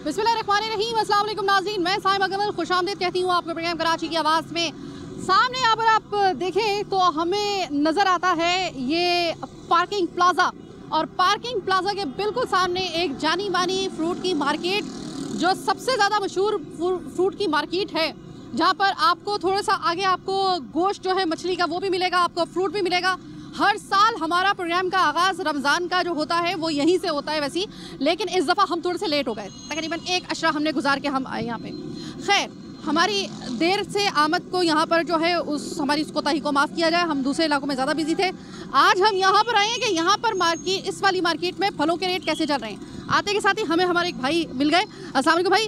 बिस्मिल्लाहिर्रहमानिर्रहीम। अस्सलाम वालेकुम नाज़रीन, मैं साइमा कमल खुशामदीद कहती हूँ आपके प्रोग्राम कराची की आवाज़ में। सामने यहाँ पर आप देखें तो हमें नज़र आता है ये पार्किंग प्लाजा, और पार्किंग प्लाजा के बिल्कुल सामने एक जानी मानी फ्रूट की मार्केट, जो सबसे ज़्यादा मशहूर फ्रूट की मार्केट है, जहाँ पर आपको थोड़ा सा आगे आपको गोश्त जो है मछली का वो भी मिलेगा, आपको फ्रूट भी मिलेगा। हर साल हमारा प्रोग्राम का आगाज़ रमज़ान का जो होता है वो यहीं से होता है वैसे, लेकिन इस दफ़ा हम थोड़े से लेट हो गए, तकरीबन 1 अशरा हमने गुजार के हम आए यहाँ पे। खैर, हमारी देर से आमद को यहाँ पर जो है हमारी उस कोताही को माफ़ किया जाए, हम दूसरे इलाकों में ज़्यादा बिजी थे। आज हम यहाँ पर आए हैं कि यहाँ पर मार्केट, इस वाली मार्केट में फलों के रेट कैसे चल रहे हैं। आते के साथ ही हमें हमारे एक भाई मिल गए। अस्सलाम वालेकुम भाई,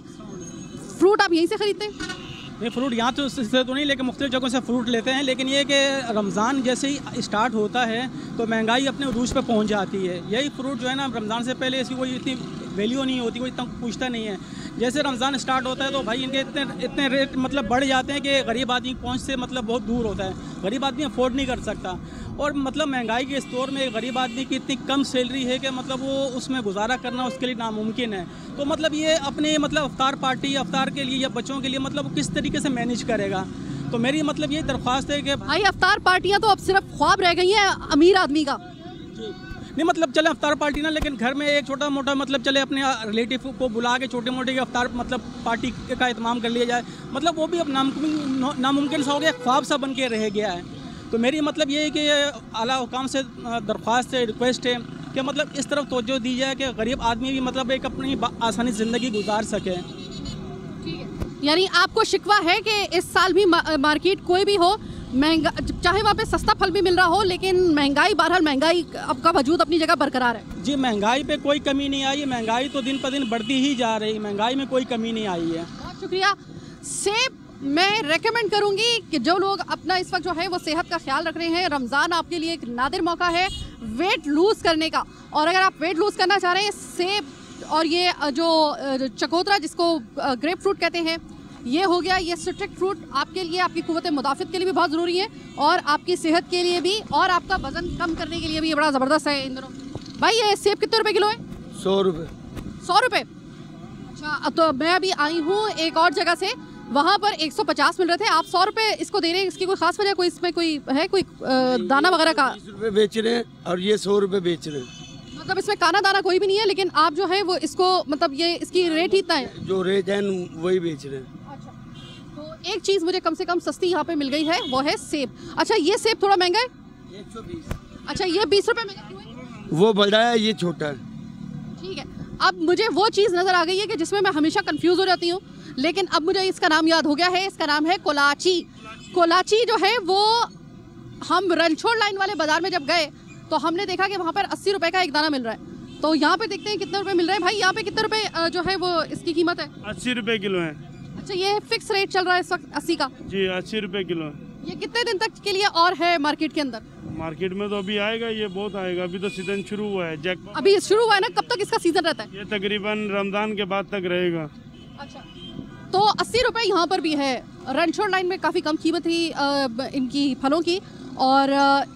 फ्रूट आप यहीं से ख़रीदते हैं? नहीं, फ्रूट यहाँ तो इससे तो नहीं, लेकिन मुख्तलिफ जगहों से फ्रूट लेते हैं। लेकिन ये कि रमज़ान जैसे ही स्टार्ट होता है तो महंगाई अपने उरूज पे पहुँच जाती है। यही फ्रूट जो है ना, रमज़ान से पहले इसकी कोई इतनी वैल्यू नहीं होती, कोई इतना पूछता नहीं है। जैसे रमज़ान स्टार्ट होता है तो भाई इनके इतने रेट मतलब बढ़ जाते हैं कि गरीब आदमी पहुँच से मतलब बहुत दूर होता है, गरीब आदमी अफोर्ड नहीं कर सकता। और मतलब महंगाई के इस दौर में गरीब आदमी की इतनी कम सैलरी है कि मतलब वो उसमें गुजारा करना उसके लिए नामुमकिन है। तो मतलब ये अपने मतलब अफ्तार पार्टी, अफ्तार के लिए या बच्चों के लिए मतलब वो किस तरीके से मैनेज करेगा। तो मेरी मतलब ये दरख्वास्त है कि भाई अफ्तार पार्टियाँ तो अब सिर्फ ख्वाब रह गई हैं अमीर आदमी का। नहीं मतलब चले अफ्तार पार्टी ना, लेकिन घर में एक छोटा मोटा मतलब चले अपने रिलेटिव को बुला के छोटे मोटे के अफ्तार मतलब पार्टी का इत्माम कर लिया जाए। मतलब वो भी अब नामुमकिन सा हो गया, ख्वाब सा बन के रह गया है। तो मेरी मतलब ये है कि आला हुकाम से दरख्वास्त है, रिक्वेस्ट है कि मतलब इस तरफ तवज्जो दी जाए कि गरीब आदमी भी मतलब एक अपनी आसानी ज़िंदगी गुजार सके। यानी आपको शिकवा है कि इस साल भी मार्केट कोई भी हो, महंगा, चाहे वहाँ पे सस्ता फल भी मिल रहा हो, लेकिन महंगाई, बहरहाल महंगाई का वजूद अपनी जगह बरकरार है। जी, महंगाई पे कोई कमी नहीं आई है, महंगाई तो दिन पर दिन बढ़ती ही जा रही है, महंगाई में कोई कमी नहीं आई है। बहुत शुक्रिया। सेब मैं रेकमेंड करूंगी कि जो लोग अपना इस वक्त जो है वो सेहत का ख्याल रख रहे हैं, रमज़ान आपके लिए एक नादिर मौका है वेट लूज़ करने का। और अगर आप वेट लूज़ करना चाह रहे हैं, सेब और ये जो चकोतरा जिसको ग्रेप फ्रूट कहते हैं, ये हो गया, ये सिट्रिक फ्रूट आपके लिए, आपकी कुव्वत मुदाफ़ित के लिए भी बहुत ज़रूरी है, और आपकी सेहत के लिए भी, और आपका वज़न कम करने के लिए भी ये बड़ा ज़बरदस्त है इन दोनों। भाई ये सेब कितने रुपए किलो है? 100 रुपये। 100 रुपये? अच्छा, तो मैं अभी आई हूँ एक और जगह से, वहाँ पर 150 मिल रहे थे, आप 100 रुपये इसको दे रहे हैं। इसकी कोई खास वजह, कोई इसमें कोई है, कोई दाना वगैरह का? 20 रुपये बेच रहे हैं और ये 100 रुपये बेच रहे हैं। मतलब इसमें काना दाना कोई भी नहीं है, लेकिन आप जो है वो इसको मतलब ये इसकी रेट ही इतना है, जो रेट है वही बेच रहे हैं। अच्छा, तो एक चीज़ मुझे कम से कम सस्ती यहाँ पे मिल गई है, वो है सेब। अच्छा, ये सेब थोड़ा महंगा है, 120। अच्छा, ये 20 रुपये में वो बड़ा है, ये छोटा है। ठीक है। अब मुझे वो चीज़ नज़र आ गई है कि जिसमें मैं हमेशा कंफ्यूज हो जाती हूँ, लेकिन अब मुझे इसका नाम याद हो गया है। इसका नाम है कोलाची। कोलाची जो है वो, हम रणछोड़ लाइन वाले बाजार में जब गए तो हमने देखा कि वहाँ पर 80 रुपए का एक दाना मिल रहा है। तो यहाँ पे देखते हैं कितने रुपए मिल रहे हैं। भाई यहाँ पे कितने रुपए जो है वो इसकी कीमत है? 80 रुपए किलो है। अच्छा, ये फिक्स रेट चल रहा है इस वक्त 80 का? जी, 80 रुपए किलो है। ये कितने दिन तक के लिए और है मार्केट के अंदर? मार्केट में तो अभी आएगा, ये बहुत आएगा, अभी तो सीजन शुरू हुआ है। अभी शुरू हुआ है ना, कब तक इसका सीजन रहता है? ये तकरीबन रमजान के बाद तक रहेगा। अच्छा, तो 80 रुपए यहाँ पर भी है। रणछोड़ लाइन में काफ़ी कम कीमत थी इनकी फलों की, और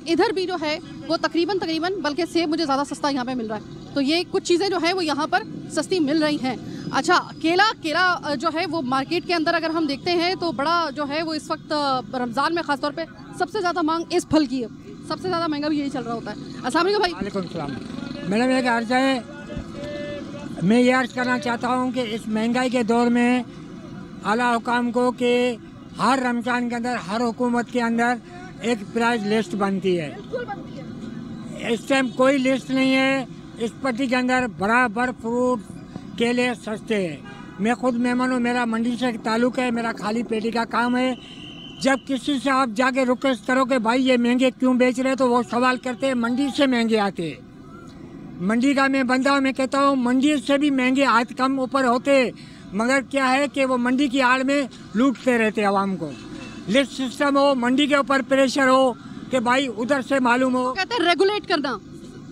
इधर भी जो है वो तकरीबन बल्कि सेब मुझे ज़्यादा सस्ता यहाँ पे मिल रहा है। तो ये कुछ चीज़ें जो है वो यहाँ पर सस्ती मिल रही हैं। अच्छा, केला जो है वो मार्केट के अंदर अगर हम देखते हैं तो बड़ा जो है वो इस वक्त रमज़ान में ख़ासतौर पे सबसे ज़्यादा मांग इस फल की है, सबसे ज़्यादा महंगा भी यही चल रहा होता है। अस्सलाम वालेकुम भाई। वालेकुम सलाम। मैडम एक अर्ज है, मैं ये अर्ज करना चाहता हूँ कि इस महंगाई के दौर में आला हुकाम को कि हर रमज़ान के अंदर, हर हुकूमत के अंदर एक प्राइस लिस्ट बनती है। इस टाइम कोई लिस्ट नहीं है। इस पट्टी के अंदर बराबर फ्रूट, केले सस्ते हैं। मैं खुद मेहमान हूँ, मेरा मंडी से ताल्लुक़ है, मेरा खाली पेटी का काम है। जब किसी से आप जाके रिक्वेस्ट करो कि भाई ये महंगे क्यों बेच रहे, तो वो सवाल करते हैं मंडी से महंगे आते हैं। मंडी का मैं बंदा हूँ, मैं कहता हूँ मंडी से भी महंगे आज कम ऊपर होते, मगर क्या है कि वो मंडी की आड़ में लूटते रहते आवाम को। लिस्ट सिस्टम हो, मंडी के ऊपर प्रेशर हो कि भाई उधर से मालूम हो। कहते हैं रेगुलेट करना,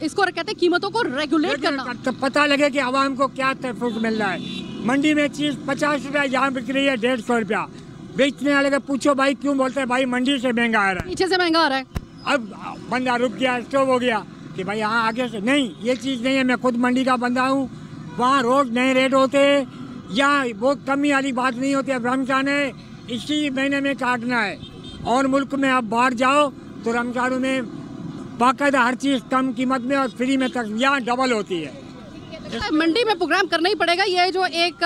इसको कहते हैं कीमतों को रेगुलेट करना, तो पता लगे कि आवाम को क्या तहफ़्फ़ुज़ मिल रहा है। मंडी में चीज़ 50 रुपया यहाँ बिक रही है 150 रुपया, बेचने वाले को पूछो भाई क्यों, बोलते हैं भाई मंडी से महंगा आ रहा है, पीछे से महंगा आ रहा है। अब बंदा रुक गया, स्टॉप हो गया कि भाई यहाँ आगे से नहीं, ये चीज़ नहीं है। मैं खुद मंडी का बंदा हूँ, वहाँ रोज़ नए रेट होते हैं। यहाँ वो कमी वाली बात नहीं होती। अब रमजान है, इसी महीने में काटना है। और मुल्क में आप बाहर जाओ तो रमजानों में बाकायदा हर चीज़ कम कीमत में और फ्री में तक यहाँ डबल होती है। मंडी में प्रोग्राम करना ही पड़ेगा। ये जो एक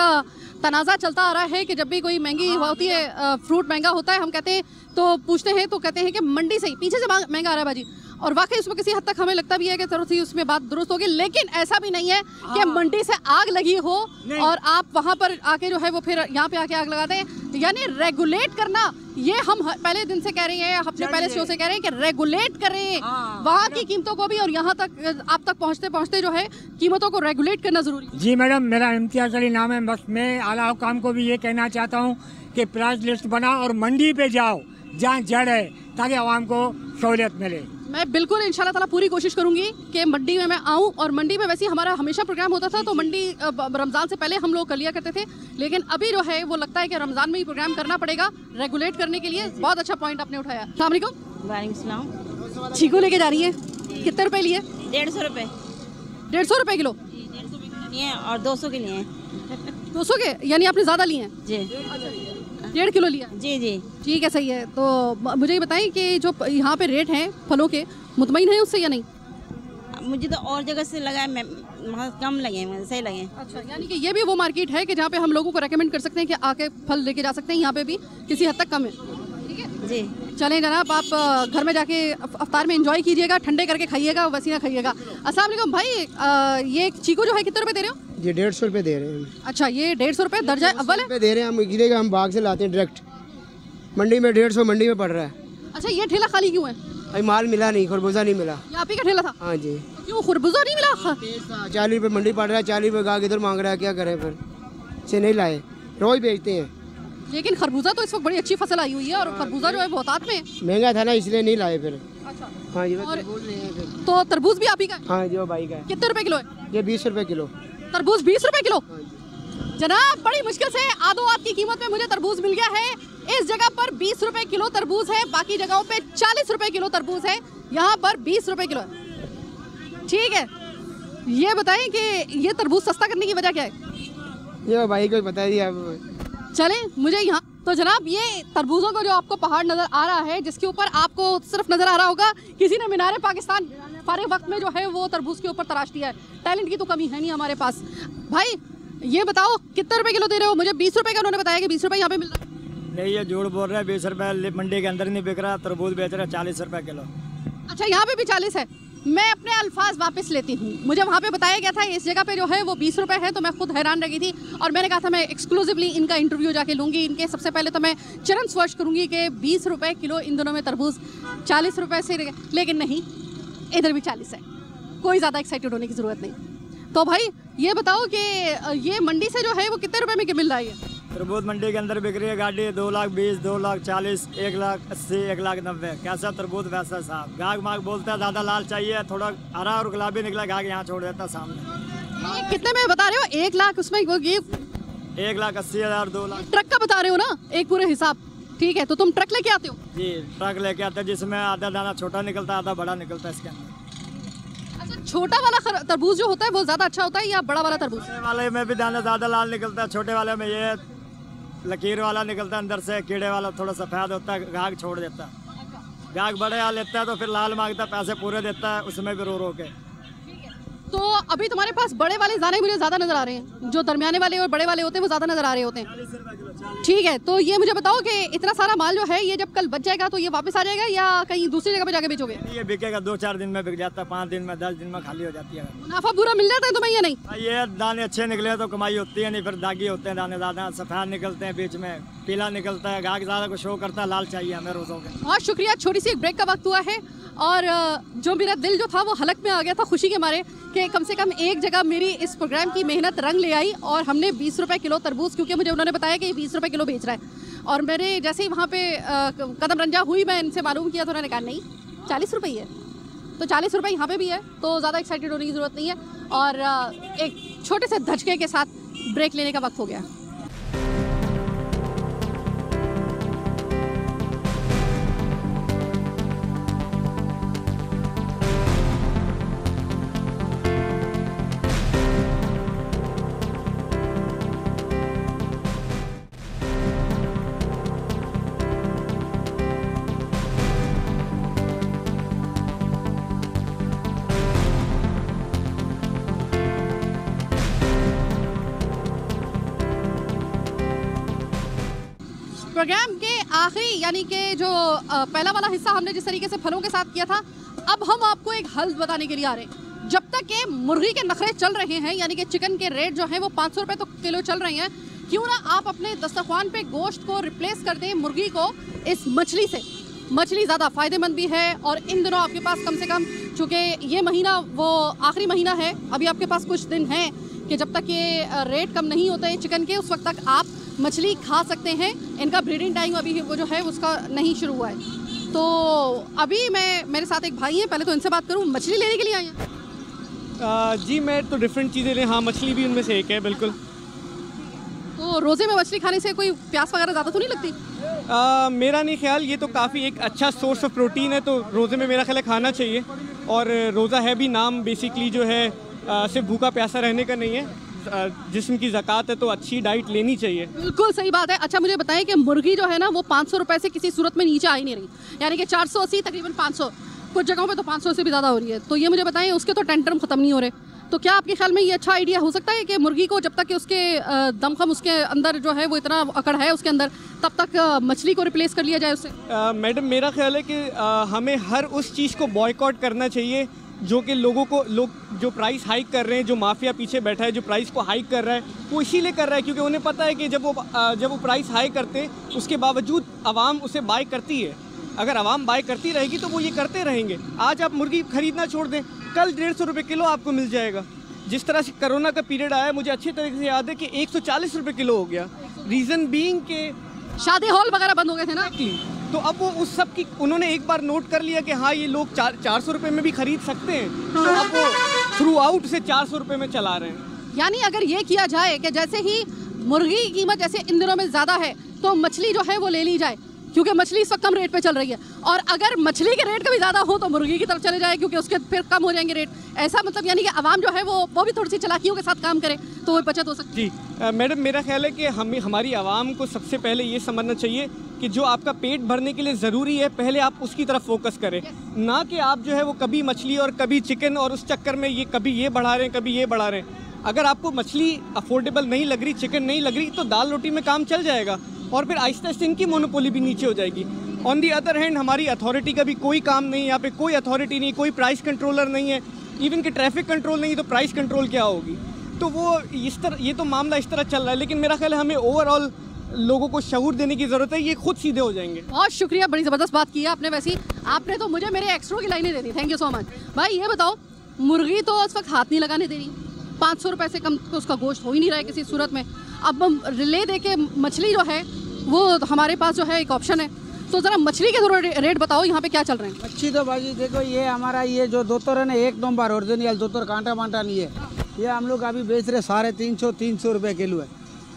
तनाज़ा चलता आ रहा है कि जब भी कोई महंगी होती है, फ्रूट महंगा होता है, हम कहते हैं तो पूछते हैं तो कहते हैं कि मंडी से ही पीछे से महंगा आ रहा है भाजी। और वाकई उसमें किसी हद तक हमें लगता भी है कि थोड़ी सी उसमें बात दुरुस्त होगी, लेकिन ऐसा भी नहीं है कि मंडी से आग लगी हो और आप वहाँ पर आके जो है वो फिर यहाँ पे आके आग लगाते हैं। यानी रेगुलेट करना, ये हम पहले दिन से कह रहे हैं, अपने पहले शो से कह रहे हैं कि रेगुलेट करें वहाँ की कीमतों को भी, और यहाँ तक आप तक पहुँचते पहुँचते जो है कीमतों को रेगुलेट करना जरूरी है। जी मैडम, मेरा इम्तियाज़ अली नाम है। बस मैं आला हुकाम को भी ये कहना चाहता हूँ कि प्राइस लिस्ट बनाओ और मंडी पे जाओ जहाँ जड़ है, ताकि आवाम को सहूलियत मिले। मैं बिल्कुल इंशाल्लाह ताला पूरी कोशिश करूंगी कि मंडी में मैं आऊं। और मंडी में वैसे ही हमारा हमेशा प्रोग्राम होता था, तो मंडी रमज़ान से पहले हम लोग कर लिया करते थे, लेकिन अभी जो है वो लगता है कि रमज़ान में ही प्रोग्राम करना पड़ेगा रेगुलेट करने के लिए। बहुत अच्छा पॉइंट आपने उठाया। अस्सलाम वालेकुम। वालेकुम सलाम। चीकू लेके जा रही है, कितने रुपए लिए? 150 रुपये। 150 रुपए किलो? 150 के लिए हैं और 200 के लिए हैं। 200 के, यानी आपने ज़्यादा लिए हैं? जी 1.5 किलो लिया? जी जी। ठीक है, सही है। तो मुझे ये बताएं कि जो यहाँ पे रेट हैं फलों के, मुतमईन है उससे या नहीं? मुझे तो और जगह से लगा है, मैं कम लगे, मुझे सही लगे। अच्छा, यानी कि ये भी वो मार्केट है कि जहाँ पे हम लोगों को रेकमेंड कर सकते हैं कि आके फल लेके जा सकते हैं। यहाँ पे भी किसी हद तक कम है। ठीक है जी। चलें जनाब, आप घर में जाके अफ्तार में एंजॉय कीजिएगा, ठंडे करके खाइएगा, वसीना खाइएगा। अस्सलाम वालेकुम भाई, ये चीकू जो है कितने रुपए दे रहे हो? ये 150 रुपये दे रहे हैं। अच्छा, ये 150 रुपये दर्जा अव्वल है? दे रहे हैं हम, गिरेगा हम बाग से लाते हैं डायरेक्ट। मंडी में 150 मंडी में पड़ रहा है। अच्छा, ये ठेला खाली क्यों है? भाई माल मिला नहीं, खरबूजा नहीं मिला। ये आप ही का ठेला था? हाँ जी। क्यों खरबूजा नहीं मिला? 40 रुपये मंडी पड़ रहा है, 40 रुपये गाहक इधर मांग रहा है, क्या करें फिर से नहीं लाए, रोज बेचते हैं। लेकिन खरबूजा तो इस वक्त बड़ी अच्छी फसल आई हुई है, और खरबूजा जो है बहुतात में महंगा था ना, इसलिए नहीं लाए फिर। अच्छा, हाँ जी। और तरबूज नहीं है फिर। तो तरबूज भी आप ही का है? हाँ जी, वो भाई का है। कितने रुपए किलो है? ये 20 रुपये किलो। तरबूज 20 रुपए किलो? जनाब, बड़ी मुश्किल से आधो आध की कीमत में मुझे तरबूज मिल गया है। इस जगह पर 20 रुपए किलो तरबूज है, बाकी जगहों पे 40 रुपए किलो तरबूज है, यहाँ पर 20 रुपए किलो है। ठीक है, ये बताएं कि ये तरबूज सस्ता करने की वजह क्या है? ये भाई को बता दिया अब। चलें मुझे यहाँ। तो जनाब, ये तरबूजों का जो आपको पहाड़ नजर आ रहा है, जिसके ऊपर आपको सिर्फ नजर आ रहा होगा किसी ने मीनारे पाकिस्तान फारे वक्त में जो है वो तरबूज के ऊपर तराश दिया है। टैलेंट की तो कमी है नहीं हमारे पास। भाई ये बताओ कितने रुपए किलो दे रहे हो? मुझे 20 रुपए का उन्होंने बताया कि 20 रुपए यहाँ पे मिल रहा है। नहीं, ये झूठ बोल रहा है। 20 रुपये मंडी के अंदर नहीं बिक रहा, तरबूज बेच रहा है 40 रुपये किलो। अच्छा, यहाँ पे भी 40 है। मैं अपने अल्फाज वापस लेती हूँ। मुझे वहाँ पे बताया गया था इस जगह पे जो है वो 20 रुपए है, तो मैं खुद हैरान रह गई थी, और मैंने कहा था मैं एक्सक्लूसिवली इनका इंटरव्यू जाके लूँगी। इनके सबसे पहले तो मैं चरण स्पर्श करूँगी कि 20 रुपए किलो इन दोनों में तरबूज 40 रुपए से, लेकिन नहीं, इधर भी 40 है। कोई ज़्यादा एक्साइटेड होने की ज़रूरत नहीं। तो भाई ये बताओ कि ये मंडी से जो है वो कितने रुपए में मिल रहा है? तरबूज मंडी के अंदर बिक रही है गाड़ी 2,20,000, 2,40,000, 1,80,000, 1,90,000। कैसा तरबूज वैसा साहब। गाहक माग बोलता है ज़्यादा लाल चाहिए, थोड़ा हरा और गुलाबी निकला, गाहक यहाँ छोड़ देता सामने। ये कितने में बता रहे हो? 1 लाख? उसमें वो ये 1,80,000, 2 लाख। ट्रक का बता रहे हो ना, एक पूरे हिसाब? ठीक है, तो तुम ट्रक लेके आते हो? जी, ट्रक लेके आते हैं, जिसमें आधा दाना छोटा निकलता है, आधा बड़ा निकलता है इसके अंदर। अच्छा, छोटा वाला तरबूज जो होता है वो ज़्यादा अच्छा होता है या बड़ा वाला तरबूज? छोटे वाले में भी दाना ज़्यादा लाल निकलता है, छोटे वाले में ये लकीर वाला निकलता है अंदर से, कीड़े वाला थोड़ा सफ़ेद होता है, गाहक छोड़ देता है। गाहक बड़े आ लेता है तो फिर लाल मांगता है, पैसे पूरे देता है, उसमें भी रो रो के। तो अभी तुम्हारे पास बड़े वाले दाने मुझे ज़्यादा नज़र आ रहे हैं, जो दरमियाने वाले और बड़े वाले होते हैं वो ज़्यादा नज़र आ रहे होते हैं। ठीक है, तो ये मुझे बताओ कि इतना सारा माल जो है ये जब कल बच जाएगा तो ये वापस आ जाएगा या कहीं दूसरी जगह पे जाके बेचोगे? ये बिकेगा, 2-4 दिन में बिक जाता है, 5 दिन में, 10 दिन में खाली हो जाती है। मुनाफा पूरा मिल जाता है तुम्हें या नहीं? ये दाने अच्छे निकले तो कमाई होती है, नहीं फिर दागी होते हैं दाने, ज़्यादा सफ़ेद निकलते हैं, बीच में पीला निकलता है, गाहक ज़्यादा को शो करता है, लाल चाहिए हमें रोज़ों के। बहुत शुक्रिया। छोटी सी एक ब्रेक का वक्त हुआ है, और जो मेरा दिल जो था वो हलक में आ गया था खुशी के मारे कि कम से कम एक जगह मेरी इस प्रोग्राम की मेहनत रंग ले आई, और हमने 20 रुपए किलो तरबूज, क्योंकि मुझे उन्होंने बताया कि 20 रुपए किलो बेच रहा है, और मैंने जैसे ही वहाँ पे कदम रंजा हुई, मैं इनसे मालूम किया तो उन्होंने कहा नहीं 40 रुपये ही है। तो 40 रुपये यहाँ पे भी है, तो ज़्यादा एक्साइटेड होने की ज़रूरत नहीं है। और एक छोटे से धचके के साथ ब्रेक लेने का वक्त हो गया। प्रोग्राम के आखिरी यानी कि जो पहला वाला हिस्सा हमने जिस तरीके से फलों के साथ किया था, अब हम आपको एक हल बताने के लिए आ रहे हैं। जब तक ये मुर्गी के नखरे चल रहे हैं, यानी कि चिकन के रेट जो हैं वो 500 रुपये तो किलो चल रहे हैं, क्यों ना आप अपने दस्तरखान पे गोश्त को रिप्लेस कर दें मुर्गी को इस मछली से। मछली ज़्यादा फ़ायदेमंद भी है और इन दिनों आपके पास कम से कम, चूँकि ये महीना वो आखिरी महीना है, अभी आपके पास कुछ दिन हैं कि जब तक ये रेट कम नहीं होते हैं चिकन के, उस वक्त तक आप मछली खा सकते हैं। इनका ब्रीडिंग टाइम अभी वो जो है उसका नहीं शुरू हुआ है। तो अभी मेरे साथ एक भाई हैं, पहले तो इनसे बात करूं। मछली लेने के लिए आए हैं? जी मैं तो डिफरेंट चीज़ें लें, हाँ मछली भी उनमें से एक है बिल्कुल। तो रोज़े में मछली खाने से कोई प्यास वगैरह ज़्यादा तो नहीं लगती? मेरा नहीं ख्याल, ये तो काफ़ी एक अच्छा सोर्स ऑफ प्रोटीन है, तो रोज़े में मेरा ख्याल है खाना चाहिए। और रोज़ा है भी नाम बेसिकली जो है सिर्फ भूखा प्यासा रहने का नहीं है, जिस्म की ज़कात है, तो अच्छी डाइट लेनी चाहिए। बिल्कुल सही बात है। अच्छा मुझे बताएं कि मुर्गी जो है ना वो 500 रुपये से किसी सूरत में नीचे आ ही नहीं रही, यानी कि 480 तकरीबन 500, कुछ जगहों पे तो 500 से भी ज़्यादा हो रही है। तो ये मुझे बताएं उसके तो टेंटरम ख़त्म नहीं हो रहे, तो क्या आपके ख्याल में ये अच्छा आइडिया हो सकता है कि मुर्गी को जब तक कि उसके दमखम उसके अंदर जो है वो इतना अकड़ है उसके अंदर, तब तक मछली को रिप्लेस कर लिया जाए उससे? मैडम मेरा ख्याल है कि हमें हर उस चीज़ को बॉयकॉट करना चाहिए जो कि लोग जो प्राइस हाइक कर रहे हैं, जो माफिया पीछे बैठा है जो प्राइस को हाइक कर रहा है, वो इसीलिए कर रहा है क्योंकि उन्हें पता है कि जब वो प्राइस हाई करते उसके बावजूद आवाम उसे बाय करती है। अगर आवाम बाय करती रहेगी तो वो ये करते रहेंगे। आज आप मुर्गी खरीदना छोड़ दें, कल 150 रुपये किलो आपको मिल जाएगा। जिस तरह से कोरोना का पीरियड आया, मुझे अच्छी तरीके से याद है कि 140 रुपये किलो हो गया। रीज़न बीइंग के शादी हॉल वगैरह बंद हो गए थे ना, तो अब वो उस सब की उन्होंने एक बार नोट कर लिया कि हाँ ये लोग 400 रुपये में भी खरीद सकते हैं, तो अब वो थ्रू आउट से 400 रुपये में चला रहे हैं। यानी अगर ये किया जाए कि जैसे ही मुर्गी की कीमत जैसे इन दिनों में ज़्यादा है तो मछली जो है वो ले ली जाए, क्योंकि मछली इस वक्त कम रेट पे चल रही है, और अगर मछली के रेट कभी ज़्यादा हो तो मुर्गी की तरफ चले जाए क्योंकि उसके फिर कम हो जाएंगे रेट। ऐसा मतलब यानी कि आवाम जो है वो भी थोड़ी सी चालाकियों के साथ काम करे तो वो बचत हो सकती है। जी मैडम मेरा ख्याल है कि हमारी आवाम को सबसे पहले ये समझना चाहिए कि जो आपका पेट भरने के लिए ज़रूरी है पहले आप उसकी तरफ फोकस करें, ना कि आप जो है वो कभी मछली और कभी चिकन और उस चक्कर में ये कभी ये बढ़ा रहे हैं कभी ये बढ़ा रहे हैं। अगर आपको मछली अफोर्डेबल नहीं लग रही, चिकन नहीं लग रही, तो दाल रोटी में काम चल जाएगा और फिर आहिस्ता आहिस्ता इनकी मोनोपोली भी नीचे हो जाएगी। ऑन दी अदर हैंड हमारी अथॉरिटी का भी कोई काम नहीं, यहाँ पे कोई अथॉरिटी नहीं, कोई प्राइस कंट्रोलर नहीं है, इवन कि ट्रैफिक कंट्रोल नहीं, तो प्राइस कंट्रोल क्या होगी? तो वो इस तरह ये तो मामला इस तरह चल रहा है। लेकिन मेरा ख्याल है हमें ओवरऑल लोगों को शऊर देने की ज़रूरत है, ये खुद सीधे हो जाएंगे। बहुत शुक्रिया, बड़ी ज़बरदस्त बात की है आपने। वैसे ही आपने तो मुझे मेरे एक्स्ट्रो की लाइनें दे दी, थैंक यू सो मच। भाई ये बताओ, मुर्गी तो इस वक्त हाथ नहीं लगाने दे रही, 500 रुपये से कम तो उसका गोश्त हो ही नहीं रहा है किसी सूरत में। अब हम रिले दे के मछली जो है वो हमारे पास जो है एक ऑप्शन है, तो ज़रा मछली के थोड़ा रेट बताओ यहाँ पे क्या चल रहे हैं? मच्छी तो भाजी देखो, ये हमारा ये जो दोतर है ना, 1 नंबर ओरिजिनल दोतर, कांटा वांटा नहीं है। ये हम लोग अभी बेच रहे 350 रुपये किलो है।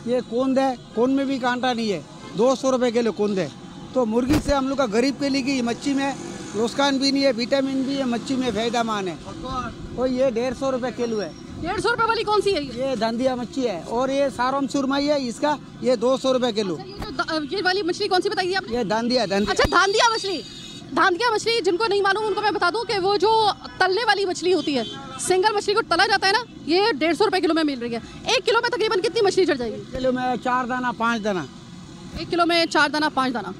ये कोंद है, कोंद में भी कांटा नहीं है, 200 रुपये किलो कोंद है। तो मुर्गी से हम लोग का गरीब के लिए की मच्छी में नुकसान भी नहीं है, विटामिन भी है, मच्छी में फायदामान है। तो ये 150 रुपये किलो है। 150 रुपये वाली कौन सी है? ये धंधिया मच्छी है और ये सारोम सुरमई है, इसका ये 200 रुपये किलो। ये वाली मछली कौन सी बताइए आपने? ये धांधिया। अच्छा धांधिया मछली। धांधिया मछली जिनको नहीं मालूम उनको मैं बता दूं कि वो जो तलने वाली मछली होती है, सिंगल मछली को तला जाता है ना, ये 150 रुपये किलो में मिल रही है। 1 किलो में तकरीबन कितनी मछली चढ़ जाएगी? किलो में 4 दाना 5 दाना। 1 किलो में 4 दाना 5 दाना,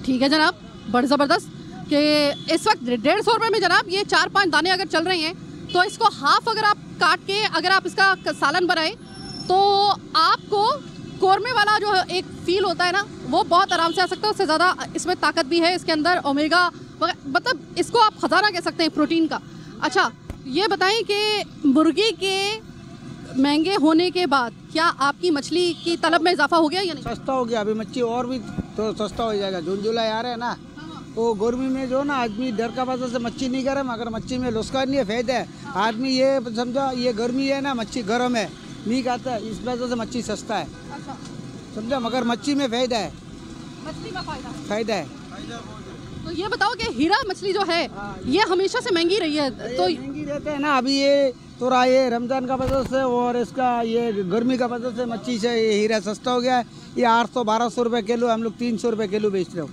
ठीक है जनाब, बड़ा ज़बरदस्त। कि इस वक्त 150 रुपये में जनाब ये 4-5 दाने अगर चल रहे हैं, तो इसको हाफ अगर आप काट के अगर आप इसका सालन बनाएं तो आपको कोरमे वाला जो एक फील होता है ना, वो बहुत आराम से आ सकता है। उससे ज़्यादा इसमें ताकत भी है, इसके अंदर ओमेगा, मतलब इसको आप खजाना कह सकते हैं प्रोटीन का। अच्छा ये बताएं कि मुर्गी के महंगे होने के बाद क्या आपकी मछली की तलब में इजाफा हो गया या नहीं? सस्ता हो गया, अभी मच्छी और भी तो सस्ता हो जाएगा। जून जुलाई आ रहा है ना, तो गर्मी में जो ना आदमी डर का वजह से मच्छी नहीं करे, मगर मच्छी में नुकसान नहीं है, फायदा है। आदमी ये समझो ये गर्मी है ना, मच्छी गर्म है नहीं खाता है, इस वजह से मच्छी सस्ता है, समझा। मगर मच्छी में फायदा है, मछली में फायदा है। तो ये बताओ कि हीरा मछली जो है ये हमेशा से महंगी रही है, तो महंगी रहते हैं ना। अभी ये थोड़ा ये रमजान का वजह से और इसका ये गर्मी का वजह से मच्छी से ये हीरा सस्ता हो गया है। ये 800-1200 रुपये किलो, हम लोग 300 रुपये किलो बेच रहे हो।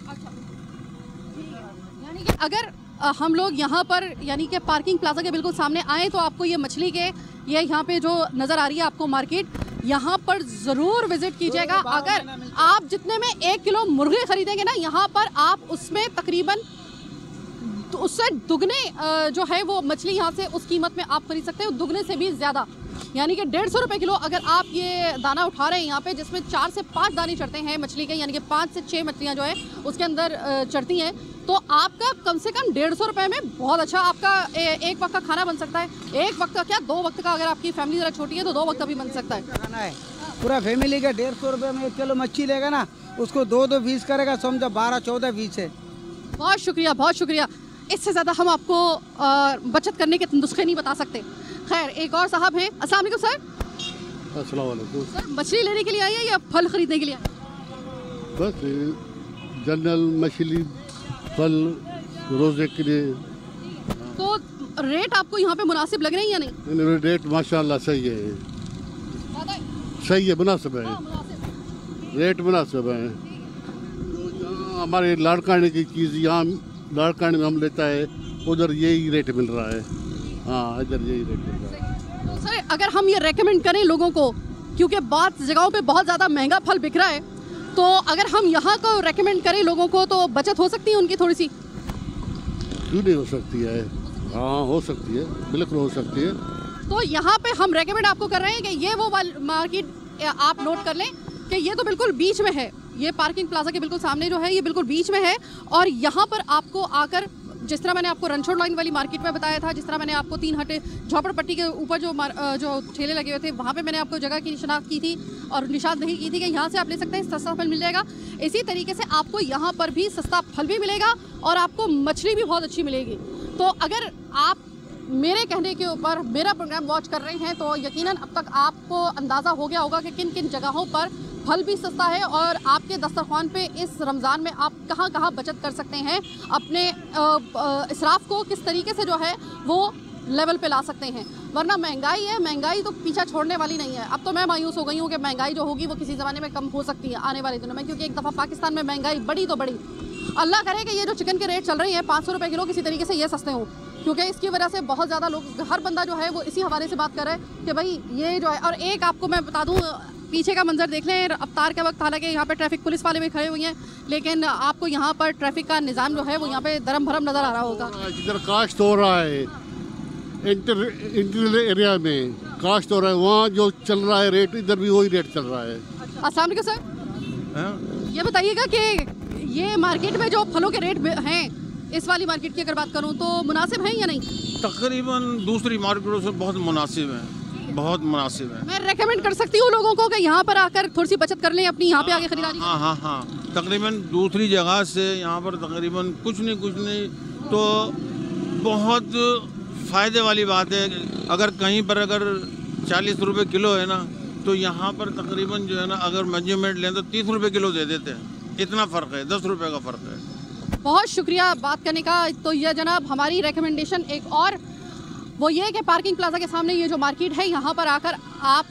यानी कि अगर हम लोग यहाँ पर यानी कि पार्किंग प्लाजा के बिल्कुल सामने आए तो आपको ये मछली के ये यहाँ पे जो नज़र आ रही है आपको मार्केट, यहाँ पर ज़रूर विजिट कीजिएगा। अगर आप जितने में 1 किलो मुर्गे खरीदेंगे ना यहाँ पर, आप उसमें तकरीबन तो उससे दुगने जो है वो मछली यहाँ से उस कीमत में आप खरीद सकते हो, दुगने से भी ज़्यादा, यानी कि 150 रुपये किलो अगर आप ये दाना उठा रहे हैं यहाँ पे, जिसमें 4 से 5 दाने चढ़ते हैं मछली के, यानी कि 5 से 6 मछलियाँ जो है उसके अंदर चढ़ती हैं, तो आपका कम से कम 150 रुपये में बहुत अच्छा आपका एक वक्त का खाना बन सकता है। एक वक्त का क्या, 2 वक्त का, अगर आपकी फैमिली ज़रा छोटी है तो 2 वक्त का भी बन सकता है। खाना है पूरा फैमिली का 150 रुपये में 1 किलो मच्छी लेगा ना, उसको 2 पीस करेगा, समझो 12-14 पीस है। बहुत शुक्रिया, बहुत शुक्रिया। इससे ज़्यादा हम आपको बचत करने के नुस्खे नहीं बता सकते। खैर, एक और साहब हैं। अस्सलाम वालेकुम सर। अस्सलाम वालेकुम सर, मछली लेने के लिए आए हैं या फल खरीदने के लिए आए? बस जनरल मछली, फल, रोज़े के लिए। तो रेट आपको यहाँ पे मुनासिब लग रहे हैं या नहीं? रेट माशाल्लाह सही है, ज़्यादा है? सही है, मुनासिब है, हाँ, मुनासिब। रेट मुनासिब है। हमारे लाड़काने की चीज़ यहाँ लाड़काने में हम लेता है, उधर यही रेट मिल रहा है। हाँ, इधर यही रेट मिल रहा है। तो सर, अगर हम ये रेकमेंड करें लोगों को, क्योंकि बहुत जगहों पे बहुत ज़्यादा महंगा फल बिक रहा है, तो अगर हम यहाँ को रेकमेंड करें लोगों को तो बचत हो सकती है उनकी थोड़ी सी? क्यों नहीं हो सकती है? हाँ, हो सकती है, बिल्कुल हो सकती है। तो यहाँ पे हम रेकमेंड आपको कर रहे हैं कि ये वो मार्केट आप नोट कर लें कि ये तो बिल्कुल बीच में है, ये पार्किंग प्लाजा के बिल्कुल सामने जो है ये बिल्कुल बीच में है। और यहाँ पर आपको आकर, जिस तरह मैंने आपको रणछोड़ लाइन वाली मार्केट में बताया था, जिस तरह मैंने आपको 3 हटे झोपड़पट्टी के ऊपर जो ठेले लगे हुए थे वहाँ पे मैंने आपको जगह की शिनाख्त की थी और निशानदही की थी कि यहाँ से आप ले सकते हैं, सस्ता फल मिल जाएगा। इसी तरीके से आपको यहाँ पर भी सस्ता फल भी मिलेगा और आपको मछली भी बहुत अच्छी मिलेगी। तो अगर आप मेरे कहने के ऊपर मेरा प्रोग्राम वॉच कर रहे हैं तो यकीनन अब तक आपको अंदाज़ा हो गया होगा कि किन किन जगहों पर फल भी सस्ता है और आपके दस्तरखान पे इस रमज़ान में आप कहाँ कहाँ बचत कर सकते हैं, अपने इसराफ को किस तरीके से जो है वो लेवल पे ला सकते हैं। वरना महंगाई है, महंगाई तो पीछा छोड़ने वाली नहीं है। अब तो मैं मायूस हो गई हूँ कि महंगाई जो होगी वो किसी ज़माने में कम हो सकती है आने वाले दिनों में, क्योंकि एक दफ़ा पाकिस्तान में महंगाई बढ़ी तो बढ़ी। अल्लाह करे कि ये जो चिकन के रेट चल रहे हैं 500 रुपये किलो, किसी तरीके से ये सस्ते हों, क्योंकि इसकी वजह से बहुत ज़्यादा लोग, हर बंदा जो है वो इसी हवाले से बात कर रहा है कि भाई ये जो है। और एक आपको मैं बता दूँ, पीछे का मंजर देख लें अफ्तार के वक्त, हालांकि यहाँ पे ट्रैफिक पुलिस वाले भी खड़े हुए हैं, लेकिन आपको यहाँ पर ट्रैफिक का निज़ाम जो है वो यहाँ पे धर्म भरम नज़र आ रहा होगा। जिधर काश्त हो रहा है इंटीरियर एरिया में काश्त हो रहा है, वहाँ जो चल रहा है रेट, इधर भी वही रेट चल रहा है। अस्सलाम वालेकुम सर, ये बताइएगा कि ये मार्केट में जो फलों के रेट हैं, इस वाली मार्केट की अगर बात करूँ तो मुनासिब है या नहीं? तकरीबन दूसरी मार्केटों से बहुत मुनासिब है, बहुत मुनासिब है। मैं रेकमेंड कर सकती हूँ लोगों को कि यहाँ पर आकर थोड़ी सी बचत कर लें अपनी, यहाँ पे आके खरीदारी। हाँ हाँ हाँ, तकरीबन दूसरी जगह से यहाँ पर तकरीबन कुछ नहीं तो बहुत फ़ायदे वाली बात है। अगर कहीं पर अगर 40 रुपये किलो है ना, तो यहाँ पर तकरीबन जो है ना, अगर मेजरमेंट लें तो 30 रुपये किलो दे देते हैं। इतना फ़र्क है, 10 रुपये का फ़र्क है। बहुत शुक्रिया बात करने का। तो यह जनाब हमारी रिकमेंडेशन एक और वो ये है कि पार्किंग प्लाजा के सामने ये जो मार्केट है, यहाँ पर आकर आप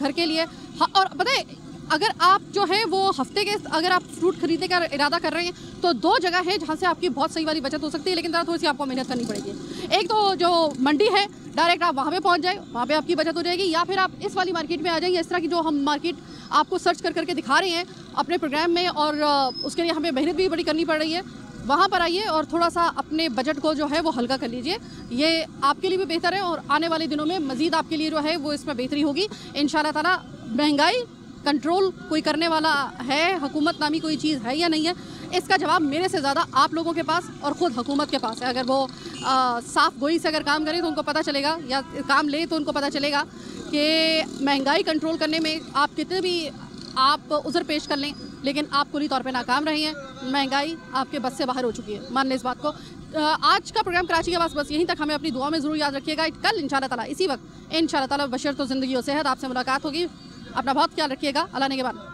घर के लिए, और पता है अगर आप जो है वो हफ्ते के, अगर आप फ्रूट खरीदने का इरादा कर रहे हैं तो 2 जगह है जहाँ से आपकी बहुत सही वाली बचत हो सकती है, लेकिन ज़रा थोड़ी सी आपको मेहनत करनी पड़ेगी। एक तो जो मंडी है, डायरेक्ट आप वहाँ पे पहुँच जाए, वहाँ पे आपकी बचत हो जाएगी, या फिर आप इस वाली मार्केट में आ जाइए। इस तरह की जो हम मार्केट आपको सर्च करके दिखा रहे हैं अपने प्रोग्राम में, और उसके लिए हमें मेहनत भी बड़ी करनी पड़ रही है। वहाँ पर आइए और थोड़ा सा अपने बजट को जो है वो हल्का कर लीजिए, ये आपके लिए भी बेहतर है और आने वाले दिनों में मज़ीद आपके लिए जो है वो इसमें बेहतरी होगी इंशाल्लाह ताला। महंगाई कंट्रोल कोई करने वाला है, हुकूमत नामी कोई चीज़ है या नहीं है, इसका जवाब मेरे से ज़्यादा आप लोगों के पास और ख़ुद हुकूमत के पास है। अगर वो साफ गोई से अगर काम करें तो उनको पता चलेगा, या काम ले तो उनको पता चलेगा कि महंगाई कंट्रोल करने में आप कितने भी आप उज़र पेश कर लें, लेकिन आप पूरी तौर पे नाकाम रही हैं। महंगाई आपके बस से बाहर हो चुकी है, मान लें इस बात को। आज का प्रोग्राम कराची के बस यहीं तक। हमें अपनी दुआ में ज़रूर याद रखिएगा। कल इंशाल्लाह ताला इसी वक्त इंशाल्लाह ताला बशर तो ज़िंदगी और सेहत आपसे मुलाकात होगी। अपना बहुत ख्याल रखिएगा। अल्लाह ने के बाद।